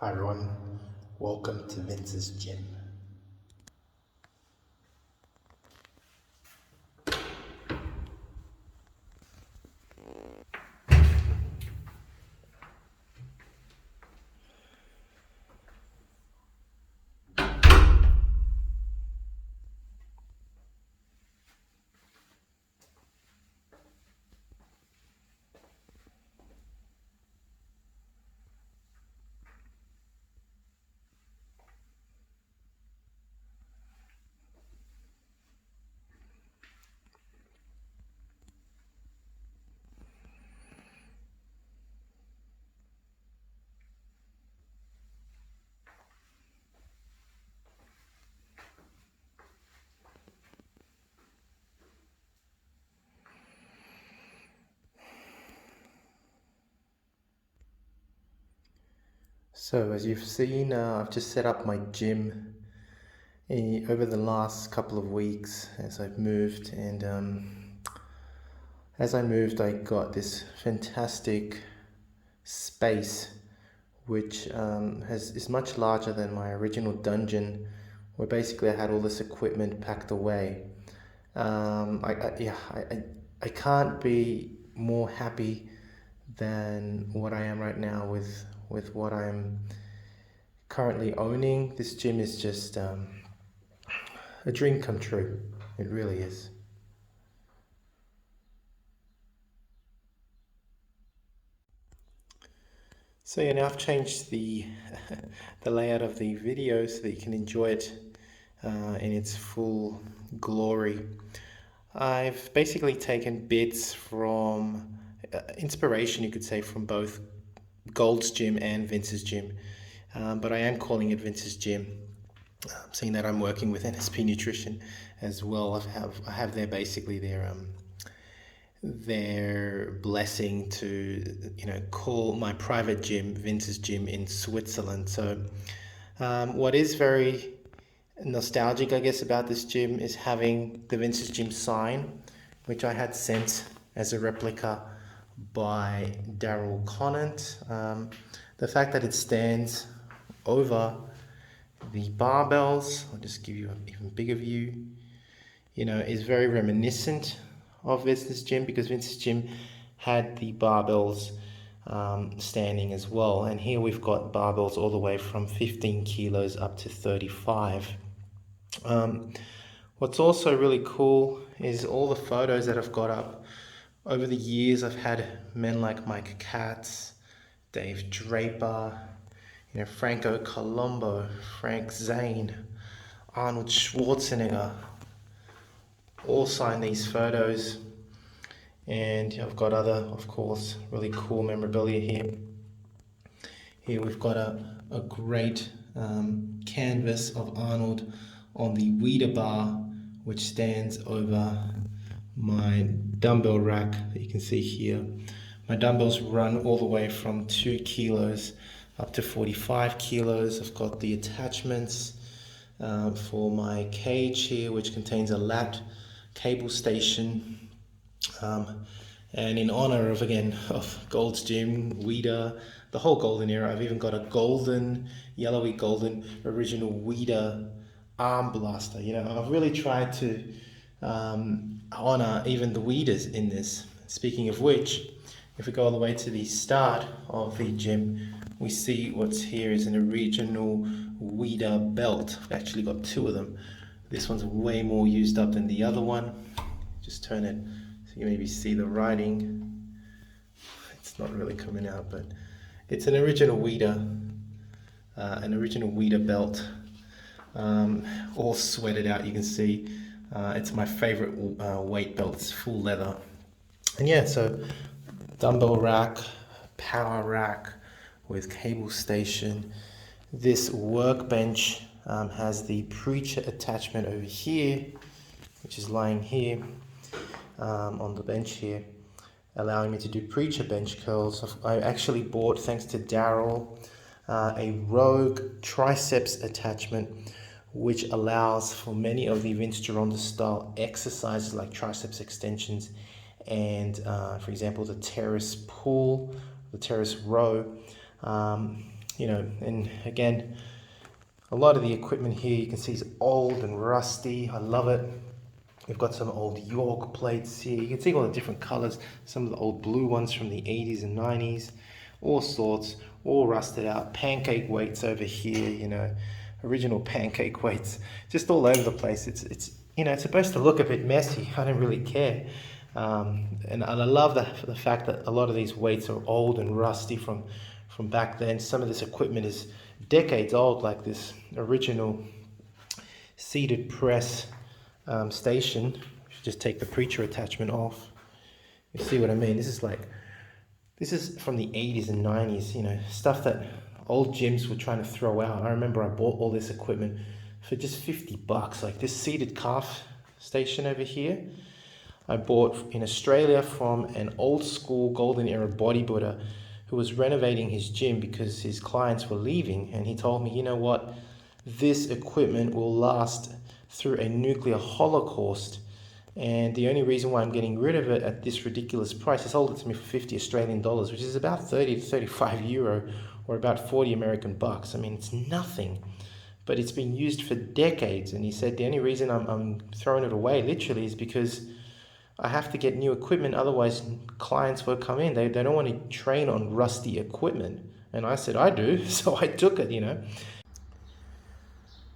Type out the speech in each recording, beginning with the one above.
Hi everyone, welcome to Vince's Gym. So as you've seen, I've just set up my gym over the last couple of weeks as I've moved, and as I moved I got this fantastic space which is much larger than my original dungeon, where basically I had all this equipment packed away. I can't be more happy than what I am right now with what I'm currently owning. This gym is just a dream come true. It really is. So yeah, now I've changed the the layout of the video so that you can enjoy it in its full glory. I've basically taken bits from inspiration, you could say, from both Gold's Gym and Vince's Gym, but I am calling it Vince's Gym, seeing that I'm working with NSP Nutrition as well. I have basically their blessing to call my private gym Vince's Gym in Switzerland. So what is very nostalgic, I guess, about this gym is having the Vince's Gym sign, which I had sent as a replica by Daryl Conant. The fact that it stands over the barbells, I'll just give you an even bigger view, is very reminiscent of Vince's Gym, because Vince's Gym had the barbells standing as well, and here we've got barbells all the way from 15 kilos up to 35. What's also really cool is all the photos that I've got up. Over the years, I've had men like Mike Katz, Dave Draper, Franco Colombo, Frank Zane, Arnold Schwarzenegger, all sign these photos. And I've got other, of course, really cool memorabilia here. Here we've got a great canvas of Arnold on the Weeder bar, which stands over my dumbbell rack that you can see here. My dumbbells run all the way from 2 kilos up to 45 kilos. I've got the attachments for my cage here, which contains a lat cable station. And in honor of, again, of Gold's Gym, Weeder, the whole golden era, I've even got a yellowy golden original Weeder arm blaster. I've really tried to honor even the Weeders in this. Speaking of which, if we go all the way to the start of the gym, we see what's here is an original Weeder belt. I've actually got 2 of them. This one's way more used up than the other one. Just turn it so you maybe see the writing. It's not really coming out, but it's an original Weeder belt, all sweated out. You can see it's my favorite weight belt. It's full leather. And yeah, so dumbbell rack, power rack with cable station. This workbench has the preacher attachment over here, which is lying here on the bench here, allowing me to do preacher bench curls. I actually bought, thanks to Daryl, a Rogue triceps attachment, which allows for many of the Vince Gironda style exercises like triceps extensions and, for example, the terrace pull, the terrace row. And again, a lot of the equipment here you can see is old and rusty. I love it. We've got some old York plates here. You can see all the different colors. Some of the old blue ones from the 80s and 90s. All sorts, all rusted out. Pancake weights over here, original pancake weights. Just all over the place. It's supposed to look a bit messy. I don't really care. And I love the fact that a lot of these weights are old and rusty from back then. Some of this equipment is decades old, like this original seated press station. Just take the preacher attachment off. You see what I mean? This is from the 80s and 90s, stuff that old gyms were trying to throw out. I remember I bought all this equipment for just $50. Like this seated calf station over here, I bought in Australia from an old school golden era bodybuilder who was renovating his gym because his clients were leaving, and he told me, you know what, this equipment will last through a nuclear holocaust, and the only reason why I'm getting rid of it at this ridiculous price, he sold it to me for 50 Australian dollars, which is about 30 to 35 euro, or about 40 American bucks. I mean, it's nothing, but it's been used for decades, and he said the only reason I'm throwing it away literally is because I have to get new equipment, otherwise clients will come in. They don't want to train on rusty equipment. And I said, I do, so I took it, Yeah,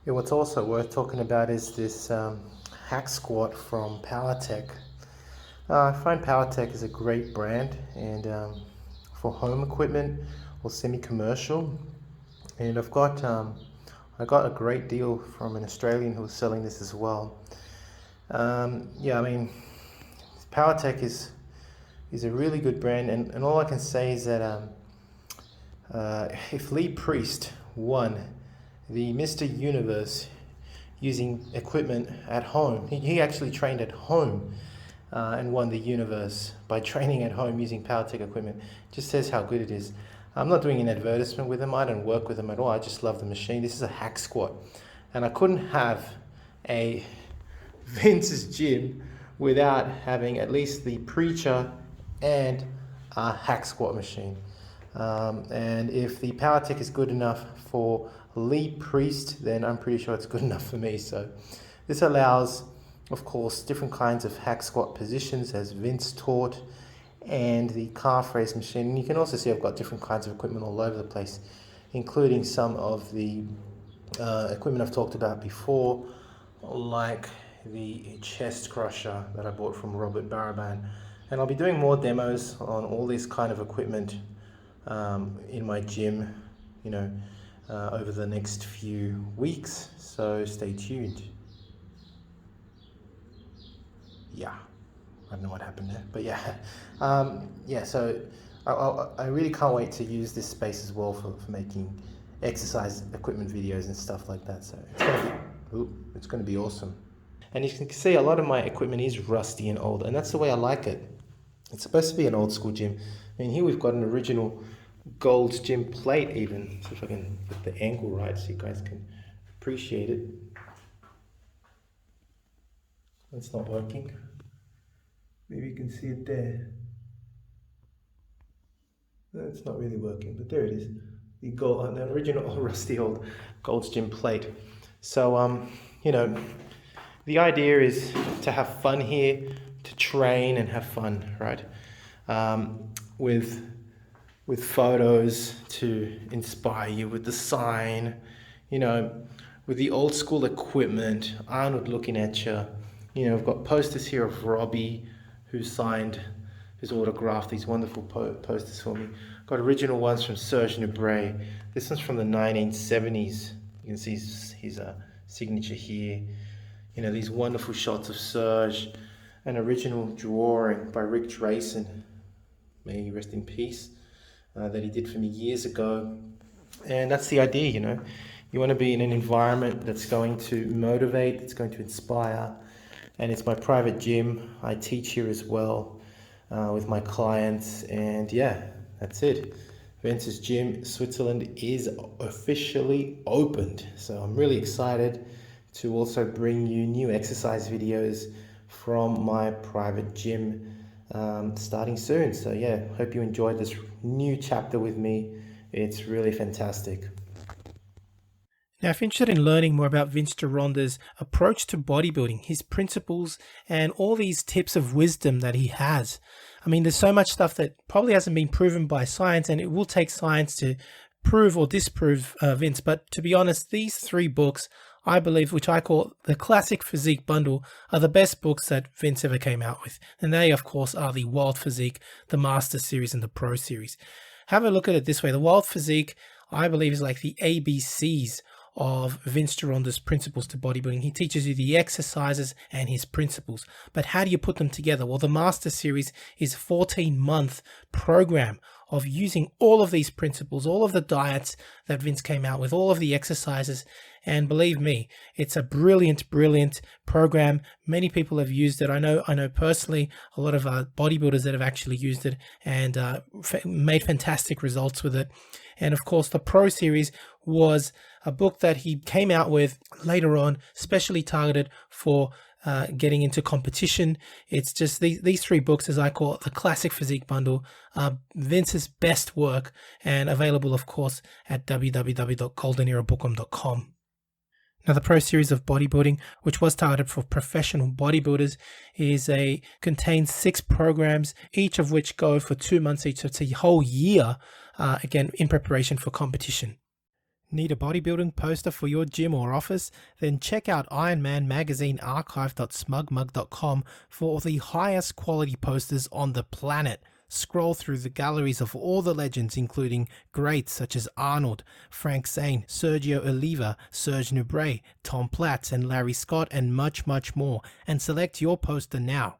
what's also worth talking about is this hack squat from PowerTech. I find PowerTech is a great brand, and for home equipment or semi-commercial. And I got a great deal from an Australian who was selling this as well. PowerTech is a really good brand, and all I can say is that if Lee Priest won the Mr. Universe using equipment at home, he actually trained at home and won the universe by training at home using PowerTech equipment. Just says how good it is. I'm not doing an advertisement with him. I don't work with him at all. I just love the machine. This is a hack squat, and I couldn't have a Vince's gym without having at least the preacher and a hack squat machine. And if the PowerTech is good enough for Lee Priest, then I'm pretty sure it's good enough for me. So this allows, of course, different kinds of hack squat positions as Vince taught, and the calf raise machine. And you can also see I've got different kinds of equipment all over the place, including some of the equipment I've talked about before, like the chest crusher that I bought from Robert Baraban. And I'll be doing more demos on all this kind of equipment in my gym, over the next few weeks. So stay tuned. Yeah, I don't know what happened there, but so I really can't wait to use this space as well for making exercise equipment videos and stuff like that. So it's going to be awesome. And you can see a lot of my equipment is rusty and old, and that's the way I like it. It's supposed to be an old school gym. I mean, here we've got an original Gold's Gym plate even. See if I can get the angle right so you guys can appreciate it. That's not working. Maybe you can see it there. No, it's not really working, but there it is. The original rusty old Gold's Gym plate. So, the idea is to have fun here, to train and have fun, right? With photos to inspire you, with the sign, with the old school equipment, Arnold looking at you. We've got posters here of Robbie, who's autographed these wonderful posters for me. Got original ones from Serge Nubret. This one's from the 1970s. You can see his signature here. These wonderful shots of Serge, an original drawing by Rick Drayson, may he rest in peace, that he did for me years ago. And that's the idea, you want to be in an environment that's going to motivate, it's going to inspire. And it's my private gym. I teach here as well with my clients, and that's it. Vince's Gym Switzerland is officially opened, so I'm really excited to also bring you new exercise videos from my private gym starting soon. So hope you enjoyed this new chapter with me, It's really fantastic. Now, if you're interested in learning more about Vince Gironda's approach to bodybuilding, his principles, and all these tips of wisdom that he has, I mean, there's so much stuff that probably hasn't been proven by science, and it will take science to prove or disprove Vince. But to be honest, these 3 books, I believe, which I call the Classic Physique Bundle, are the best books that Vince ever came out with. And they, of course, are the Wild Physique, the Master Series, and the Pro Series. Have a look at it this way. The Wild Physique, I believe, is like the ABCs of Vince Gironda's principles to bodybuilding. He teaches you the exercises and his principles. But how do you put them together? Well, the Master Series is a 14-month program of using all of these principles, all of the diets that Vince came out with, all of the exercises. And believe me, it's a brilliant, brilliant program. Many people have used it. I know personally a lot of bodybuilders that have actually used it and made fantastic results with it. And of course, the Pro Series was a book that he came out with later on, specially targeted for getting into competition. It's just these 3 books, as I call it, the Classic Physique Bundle, Vince's best work, and available, of course, at www.goldenerabookworm.com. Now, the Pro Series of Bodybuilding, which was targeted for professional bodybuilders, contains 6 programs, each of which go for 2 months each. So it's a whole year, again, in preparation for competition. Need a bodybuilding poster for your gym or office? Then check out Ironman Magazine archive.smugmug.com for the highest quality posters on the planet. Scroll through the galleries of all the legends, including greats such as Arnold, Frank Zane, Sergio Oliva, Serge Nubret, Tom Platz, and Larry Scott, and much, much more, and select your poster now.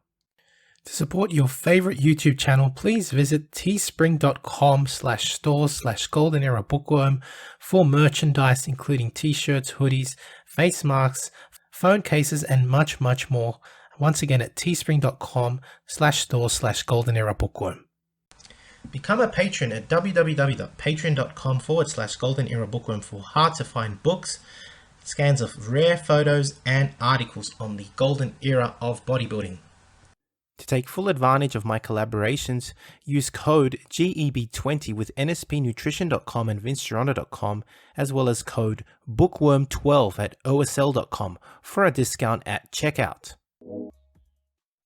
To support your favorite YouTube channel, please visit teespring.com/stores/goldenerabookworm for merchandise, including t-shirts, hoodies, face masks, phone cases, and much, much more. Once again, at teespring.com/stores/goldenerabookworm. Become a patron at www.patreon.com/goldenerabookworm for hard to find books, scans of rare photos, and articles on the golden era of bodybuilding. To take full advantage of my collaborations, use code GEB20 with nspnutrition.com and vincegironda.com, as well as code bookworm12 at osl.com for a discount at checkout.